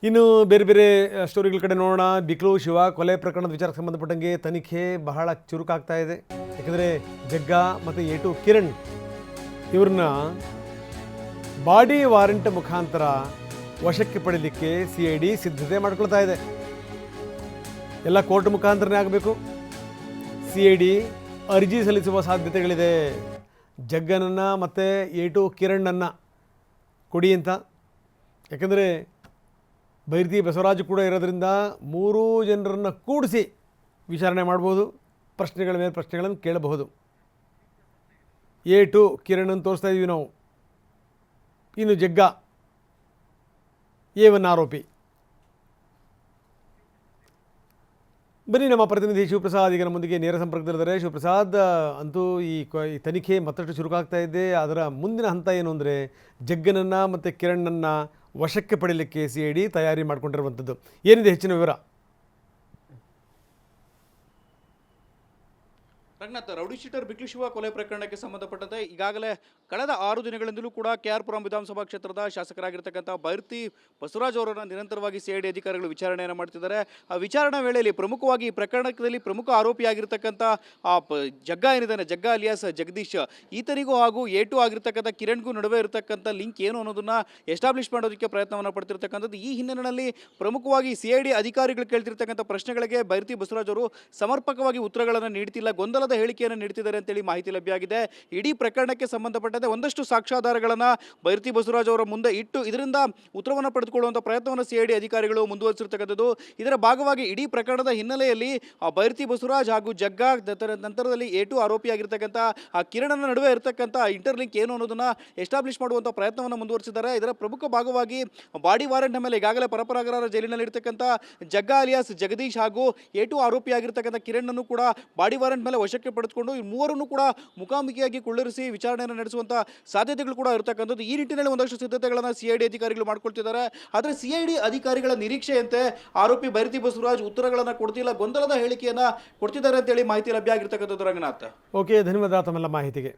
ಇನ್ನು ಬೇರೆ ಬೇರೆ ಸ್ಟೋರಿಗಳ ಕಡೆ ನೋಡೋಣ. ಬಿಕ್ಲು ಶಿವ ಕೊಲೆ ಪ್ರಕರಣದ ವಿಚಾರಕ್ಕೆ ಸಂಬಂಧಪಟ್ಟಂಗೆ ತನಿಖೆ ಬಹಳ ಚುರುಕಾಗ್ತಾ ಇದೆ. ಯಾಕಂದರೆ ಜಗ್ಗಾ ಮತ್ತು ಎ2 ಕಿರಣ್ ಇವ್ರನ್ನ ಬಾಡಿ ವಾರೆಂಟ್ ಮುಖಾಂತರ ವಶಕ್ಕೆ ಪಡೀಲಿಕ್ಕೆ CID ಸಿದ್ಧತೆ ಮಾಡ್ಕೊಳ್ತಾ ಇದೆ. ಎಲ್ಲ ಕೋರ್ಟ್ ಮುಖಾಂತರನೇ ಆಗಬೇಕು. CID ಅರ್ಜಿ ಸಲ್ಲಿಸುವ ಸಾಧ್ಯತೆಗಳಿದೆ. ಜಗ್ಗನನ್ನು ಮತ್ತು ಎ2 ಕಿರಣನ್ನು ಕೊಡಿ ಅಂತ. ಯಾಕಂದರೆ ಬೈರತಿ ಬಸವರಾಜ್ ಕೂಡ ಇರೋದ್ರಿಂದ 3 ಜನರನ್ನು ಕೂಡಿಸಿ ವಿಚಾರಣೆ ಮಾಡ್ಬೋದು. ಪ್ರಶ್ನೆಗಳ ಮೇಲೆ ಪ್ರಶ್ನೆಗಳನ್ನು ಕೇಳಬಹುದು. ಎ2 ಕಿರಣನ್ನು ತೋರಿಸ್ತಾ ಇದ್ದೀವಿ ನಾವು. ಇನ್ನು ಜಗ್ಗಾ A1 ಆರೋಪಿ. ಬನ್ನಿ, ನಮ್ಮ ಪ್ರತಿನಿಧಿ ಶಿವಪ್ರಸಾದ್ ಈಗ ನಮ್ಮೊಂದಿಗೆ ನೇರ ಸಂಪರ್ಕದಲ್ಲಿದ್ದಾರೆ. ಶಿವಪ್ರಸಾದ್, ಅಂತೂ ಈ ತನಿಖೆ ಮತ್ತಷ್ಟು ಚುರುಕಾಗ್ತಾ ಇದೆ. ಅದರ ಮುಂದಿನ ಹಂತ ಏನು ಅಂದರೆ ಜಗ್ಗನನ್ನು ಮತ್ತು ಕಿರಣನ್ನು ವಶಕ್ಕೆ ಪಡೀಲಿಕ್ಕೆ CID ತಯಾರಿ ಮಾಡಿಕೊಂಡಿರುವಂಥದ್ದು. ಏನಿದೆ ಹೆಚ್ಚಿನ ವಿವರ? ರಂಗನಾಥ್, ರೌಡಿ ಶೀಟರ್ ಬಿಕ್ಲು ಶಿವ ಕೊಲೆ ಪ್ರಕರಣಕ್ಕೆ ಸಂಬಂಧಪಟ್ಟಂತೆ ಈಗಾಗಲೇ ಕಳೆದ 6 ದಿನಗಳಿಂದಲೂ ಕೂಡ KR-ಪುರಂ ವಿಧಾನಸಭಾ ಕ್ಷೇತ್ರದ ಶಾಸಕರಾಗಿರ್ತಕ್ಕಂಥ ಬೈರತಿ ಬಸವರಾಜ್ ಅವರನ್ನು ನಿರಂತರವಾಗಿ CID ಅಧಿಕಾರಿಗಳು ವಿಚಾರಣೆಯನ್ನು ಮಾಡ್ತಿದ್ದಾರೆ. ಆ ವಿಚಾರಣಾ ವೇಳೆಯಲ್ಲಿ ಪ್ರಮುಖವಾಗಿ ಈ ಪ್ರಕರಣದಲ್ಲಿ ಪ್ರಮುಖ ಆರೋಪಿಯಾಗಿರ್ತಕ್ಕಂಥ ಜಗ್ಗಾ ಏನಿದ್ದಾನೆ, ಜಗ್ಗಾ ಅಲಿಯಾಸ್ ಜಗದೀಶ್, ಈತನಿಗೂ ಹಾಗೂ ಎ2 ಆಗಿರ್ತಕ್ಕಂಥ ಕಿರಣ್ಗೂ ನಡುವೆ ಇರತಕ್ಕಂಥ ಲಿಂಕ್ ಏನು ಅನ್ನೋದನ್ನ ಎಸ್ಟಾಬ್ಲಿಷ್ ಮಾಡೋದಕ್ಕೆ ಪ್ರಯತ್ನವನ್ನು ಪಡ್ತಿರ್ತಕ್ಕಂಥದ್ದು. ಈ ಹಿನ್ನೆಲೆಯಲ್ಲಿ ಪ್ರಮುಖವಾಗಿ CID ಅಧಿಕಾರಿಗಳು ಕೇಳ್ತಿರ್ತಕ್ಕಂಥ ಪ್ರಶ್ನೆಗಳಿಗೆ ಬೈರತಿ ಬಸವರಾಜ್ ಅವರು ಸಮರ್ಪಕವಾಗಿ ಉತ್ತರಗಳನ್ನು ನೀಡ್ತಿಲ್ಲ, ಗೊಂದಲದ ಹೇಳಿಕೆಯನ್ನು ನೀಡ್ತಿದ್ದಾರೆ ಅಂತೇಳಿ ಮಾಹಿತಿ ಲಭ್ಯ ಆಗಿದೆ. ಇಡೀ ಪ್ರಕರಣಕ್ಕೆ ಸಂಬಂಧಪಟ್ಟಂತೆ ಒಂದಷ್ಟು ಸಾಕ್ಷ್ಯಾಧಾರಗಳನ್ನು ಬೈರತಿ ಬಸವರಾಜ್ ಅವರ ಮುಂದೆ ಇಟ್ಟು ಇದರಿಂದ ಉತ್ತರವನ್ನು ಪಡೆದುಕೊಳ್ಳುವಂಥ ಪ್ರಯತ್ನವನ್ನು CID ಅಧಿಕಾರಿಗಳು ಮುಂದುವರಿಸಿರ್ತಕ್ಕಂಥದ್ದು. ಇದರ ಭಾಗವಾಗಿ ಇಡೀ ಪ್ರಕರಣದ ಹಿನ್ನೆಲೆಯಲ್ಲಿ ಬೈರತಿ ಬಸವರಾಜ್ ಹಾಗೂ ಜಗ್ಗಾ ನಂತರದಲ್ಲಿ ಎ2 ಆರೋಪಿಯಾಗಿರ್ತಕ್ಕಂಥ ಕಿರಣನ ನಡುವೆ ಇರತಕ್ಕಂಥ ಇಂಟರ್ಲಿಂಕ್ ಏನು ಅನ್ನೋದನ್ನ ಎಸ್ಟಾಬ್ಲಿಷ್ ಮಾಡುವಂಥ ಪ್ರಯತ್ನವನ್ನು ಮುಂದುವರಿಸಿದ್ದಾರೆ. ಇದರ ಪ್ರಮುಖ ಭಾಗವಾಗಿ ಬಾಡಿ ವಾರೆಂಟ್ ಮೇಲೆ ಈಗಾಗಲೇ ಪರಪರಾಗರ ಜೈಲಿನಲ್ಲಿ ಇರ್ತಕ್ಕಂಥ ಜಗ್ಗಾ ಅಲಿಯಾಸ್ ಜಗದೀಶ್ ಹಾಗೂ ಎ2 ಆರೋಪಿಯಾಗಿರ್ತಕ್ಕಂಥ ಕಿರಣನ್ನು ಕೂಡ ಬಾಡಿ ವಾರೆಂಟ್ ಮೇಲೆ ವಶಕ್ಕೆ ಪಡೆದುಕೊಂಡು ಈ ಮೂವರನ್ನು ಕೂಡ ಮುಖಾಮುಖಿಯಾಗಿ ಕುಳ್ಳಿರಿಸಿ ವಿಚಾರಣೆಯನ್ನು ನಡೆಸುವಂಥ ಸಾಧ್ಯತೆಗಳು ಕೂಡ ಇರತಕ್ಕಂಥದ್ದು. ಈ ನಿಟ್ಟಿನಲ್ಲಿ ಒಂದಷ್ಟು ಸಿದ್ಧತೆಗಳನ್ನು CID ಅಧಿಕಾರಿಗಳು ಮಾಡ್ಕೊಳ್ತಿದ್ದಾರೆ. ಆದರೆ CID ಅಧಿಕಾರಿಗಳ ನಿರೀಕ್ಷೆಯಂತೆ ಆರೋಪಿ ಬೈರತಿ ಬಸವರಾಜ್ ಉತ್ತರಗಳನ್ನು ಕೊಡ್ತಿಲ್ಲ, ಗೊಂದಲದ ಹೇಳಿಕೆಯನ್ನು ಕೊಡ್ತಿದ್ದಾರೆ ಅಂತೇಳಿ ಮಾಹಿತಿ ಲಭ್ಯ ಆಗಿರ್ತಕ್ಕಂಥದ್ದು. ರಂಗನಾಥ್, ಓಕೆ, ಧನ್ಯವಾದ ತಮ್ಮೆಲ್ಲ ಮಾಹಿತಿಗೆ.